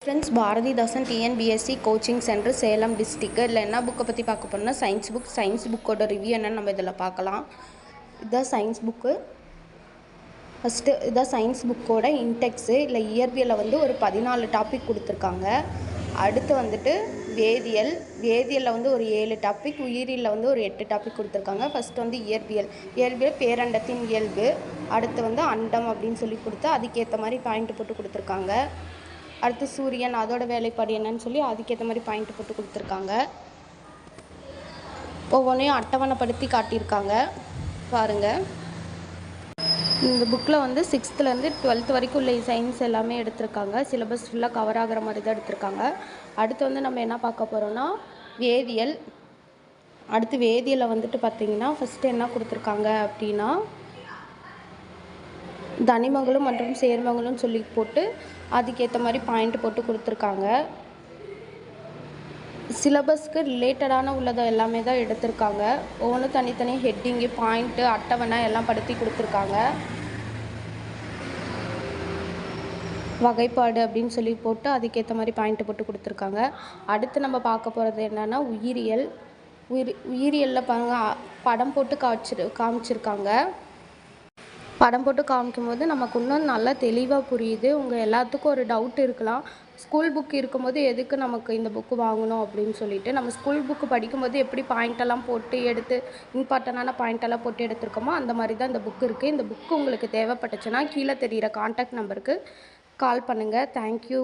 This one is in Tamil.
Friends, Bharathidasan TNPSC coaching centre Salem district. இதில் என்ன புக்கை பற்றி பார்க்க போகிறோம்னா சயின்ஸ் புக்கோட ரிவ்யூ என்னன்னு நம்ம இதில் பார்க்கலாம். இதுதான் சயின்ஸ் புக்கு. ஃபஸ்ட்டு இதுதான் சயின்ஸ் புக்கோட இன்டெக்ஸு. இல்லை இயற்பியலில் வந்து ஒரு 14 டாபிக் கொடுத்துருக்காங்க. அடுத்து வந்துட்டு வேதியியலில் வந்து ஒரு 7 டாபிக், உயிரியலில் வந்து ஒரு 8 டாபிக் கொடுத்துருக்காங்க. ஃபஸ்ட்டு வந்து இயற்பியல் பேரண்டத்தின் இயல்பு. அடுத்து வந்து அண்டம் அப்படின்னு சொல்லி கொடுத்து அதுக்கேற்ற மாதிரி பாயிண்ட் போட்டு கொடுத்துருக்காங்க. அடுத்து சூரியன், அதோட வேலைப்பாடு என்னன்னு சொல்லி அதுக்கேற்ற மாதிரி பாயிண்ட் போட்டு கொடுத்துருக்காங்க. ஒவ்வொன்றையும் அட்டவணைப்படுத்தி காட்டியிருக்காங்க பாருங்கள். இந்த புக்கில் வந்து 6th-லேருந்து 12th வரைக்கும் உள்ள சயின்ஸ் எல்லாமே எடுத்திருக்காங்க. சிலபஸ் ஃபுல்லாக கவர் ஆகிற மாதிரி தான் எடுத்திருக்காங்க. அடுத்து வந்து நம்ம என்ன பார்க்க போகிறோன்னா வேதியியல். அடுத்து வேதியியலில் வந்துட்டு பார்த்திங்கன்னா ஃபஸ்ட்டு என்ன கொடுத்துருக்காங்க அப்படின்னா தனிமங்களும் மற்றும் சேர்மங்களும் சொல்லி போட்டு அதுக்கேற்ற மாதிரி பாயிண்ட் போட்டு கொடுத்துருக்காங்க. சிலபஸ்க்கு ரிலேட்டடான உள்ளதை எல்லாமே தான் எடுத்திருக்காங்க. ஒவ்வொன்றும் தனித்தனி ஹெட்டிங்கு, பாயிண்ட்டு, அட்டவணை எல்லாம் படுத்தி கொடுத்துருக்காங்க. வகைப்பாடு அப்படின்னு சொல்லி போட்டு அதுக்கேற்ற மாதிரி பாயிண்ட் போட்டு கொடுத்துருக்காங்க. அடுத்து நம்ம பார்க்க போகிறது என்னென்னா உயிரியலில் படம் போட்டு காமிச்சிருக்காங்க. படம் போட்டு காமிக்கும்போது நமக்கு இன்னும் நல்லா தெளிவாக புரியுது. உங்கள் எல்லாத்துக்கும் ஒரு டவுட் இருக்கலாம், ஸ்கூல் புக் இருக்கும்போது எதுக்கு நமக்கு இந்த புக்கு வாங்கணும் அப்படின்னு சொல்லிட்டு. நம்ம ஸ்கூல் புக்கு படிக்கும்போது எப்படி பாயிண்டெல்லாம் போட்டு எடுத்து இம்பார்ட்டண்டான பாயிண்டெல்லாம் போட்டு எடுத்துருக்கோமோ அந்த மாதிரி தான் இந்த புக்கு இருக்குது. இந்த புக்கு உங்களுக்கு தேவைப்பட்டுச்சுன்னா கீழே தெரிகிற கான்டாக்ட் நம்பருக்கு கால் பண்ணுங்கள். தேங்க்யூ.